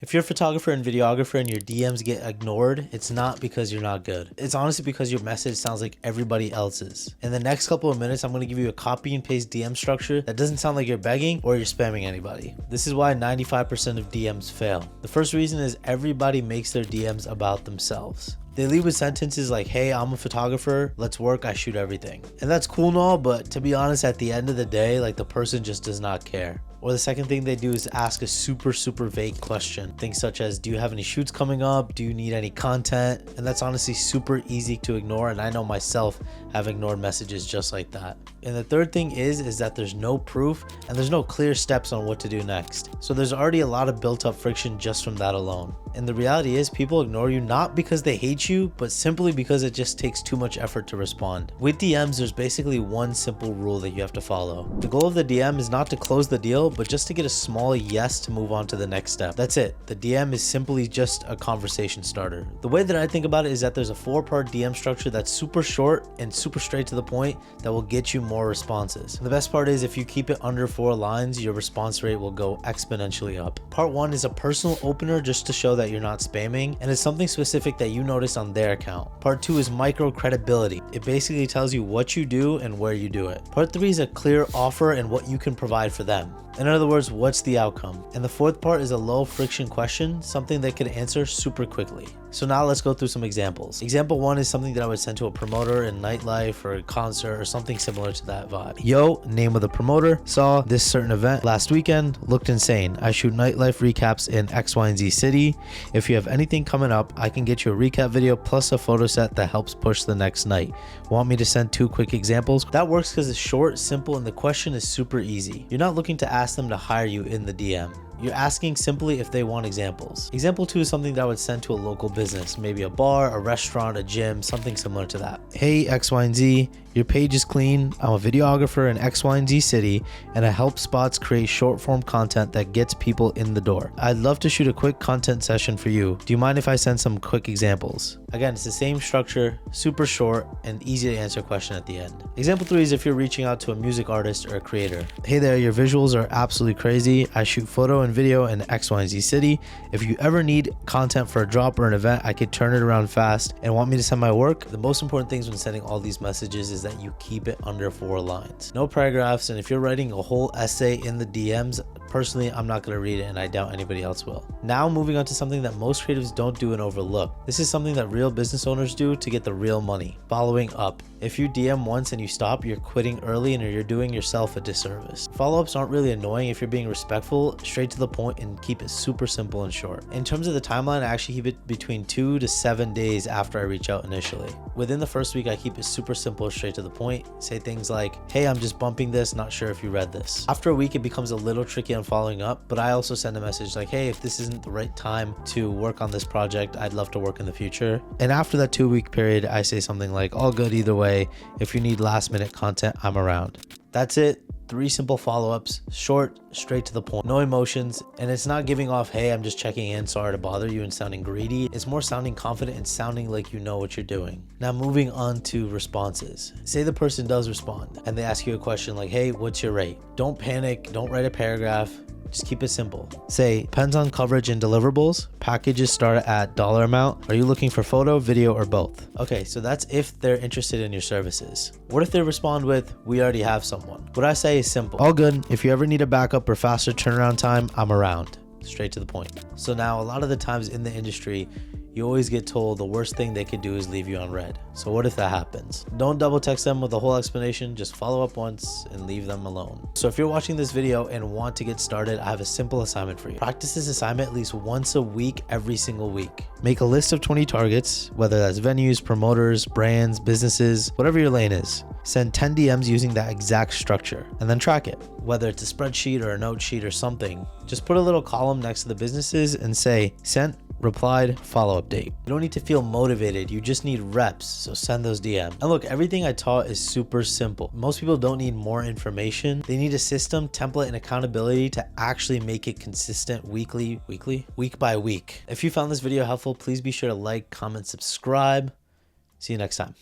If you're a photographer and videographer and your DMs get ignored, it's not because you're not good. It's honestly because your message sounds like everybody else's. In the next couple of minutes, I'm going to give you a copy and paste DM structure that doesn't sound like you're begging or you're spamming anybody. This is why 95% of DMs fail. The first reason is everybody makes their DMs about themselves. They lead with sentences like, hey, I'm a photographer, let's work, I shoot everything. And that's cool and all, but to be honest, at the end of the day, like the person just does not care. Or the second thing they do is ask a super vague question. Things such as, do you have any shoots coming up? Do you need any content? And that's honestly super easy to ignore. And I know myself have ignored messages just like that. And the third thing is that there's no proof and there's no clear steps on what to do next. So there's already a lot of built up friction just from that alone. And the reality is people ignore you not because they hate you, but simply because it just takes too much effort to respond. With DMs, there's basically one simple rule that you have to follow. The goal of the DM is not to close the deal, but just to get a small yes to move on to the next step. That's it. The DM is simply just a conversation starter. The way that I think about it is that there's a 4-part DM structure that's super short and super straight to the point that will get you more responses. And the best part is if you keep it under 4 lines, your response rate will go exponentially up. Part 1 is a personal opener just to show that you're not spamming, and it's something specific that you noticed on their account. Part 2 is micro credibility. It basically tells you what you do and where you do it. Part 3 is a clear offer and what you can provide for them. In other words, what's the outcome? And the 4th part is a low friction question, something they could answer super quickly. So now let's go through some examples. Example 1 is something that I would send to a promoter in nightlife or a concert or something similar to that vibe. Yo, name of the promoter, saw this certain event last weekend, looked insane. I shoot nightlife recaps in X, Y, and Z city. If you have anything coming up, I can get you a recap video plus a photo set that helps push the next night. Want me to send 2 quick examples? That works because it's short, simple, and the question is super easy. You're not looking to ask them to hire you in the DM. You're asking simply if they want examples. Example 2 is something that I would send to a local business, maybe a bar, a restaurant, a gym, something similar to that. Hey, X, Y, and Z, your page is clean. I'm a videographer in X, Y, and Z city, and I help spots create short form content that gets people in the door. I'd love to shoot a quick content session for you. Do you mind if I send some quick examples? Again, it's the same structure, super short, and easy to answer question at the end. Example 3 is if you're reaching out to a music artist or a creator. Hey there, your visuals are absolutely crazy. I shoot photo and video in X, Y, and Z city. If you ever need content for a drop or an event, I could turn it around fast and want me to send my work. The most important things when sending all these messages is that you keep it under 4 lines. No paragraphs, and if you're writing a whole essay in the DMs, personally, I'm not going to read it, and I doubt anybody else will. Now moving on to something that most creatives don't do and overlook. This is something that real business owners do to get the real money. Following up. If you DM once and you stop, you're quitting early and you're doing yourself a disservice. Follow-ups aren't really annoying if you're being respectful, straight to the point, and keep it super simple and short. In terms of the timeline, I actually keep it between 2 to 7 days after I reach out initially. Within the first week, I keep it super simple, straight to the point. Say things like, hey, I'm just bumping this, not sure if you read this. After a week, it becomes a little tricky on following up, but I also send a message like, hey, if this isn't the right time to work on this project, I'd love to work in the future. And after that 2-week period, I say something like, all good either way. If you need last minute content, I'm around. That's it. 3 simple follow-ups, short, straight to the point, no emotions, and it's not giving off, hey, I'm just checking in, sorry to bother you, and sounding greedy. It's more sounding confident and sounding like you know what you're doing. Now moving on to responses. Say the person does respond and they ask you a question like, hey, what's your rate? Don't panic, don't write a paragraph. Just keep it simple. Say, depends on coverage and deliverables. Packages start at dollar amount. Are you looking for photo, video, or both? Okay, so that's if they're interested in your services. What if they respond with, we already have someone? What I say is simple. All good. If you ever need a backup or faster turnaround time, I'm around. Straight to the point. So now a lot of the times in the industry, you always get told the worst thing they could do is leave you on red. So what if that happens? Don't double text them with a whole explanation, just follow up once and leave them alone. So if you're watching this video and want to get started, I have a simple assignment for you. Practice this assignment at least once a week, every single week. Make a list of 20 targets, whether that's venues, promoters, brands, businesses, whatever your lane is. Send 10 DMs using that exact structure and then track it. Whether it's a spreadsheet or a note sheet or something, just put a little column next to the businesses and say, sent, replied, follow-up date. You don't need to feel motivated, you just need reps, so send those DMs. And look, everything I taught is super simple. Most people don't need more information. They need a system, template, and accountability to actually make it consistent week by week. If you found this video helpful, please be sure to like, comment, subscribe. See you next time.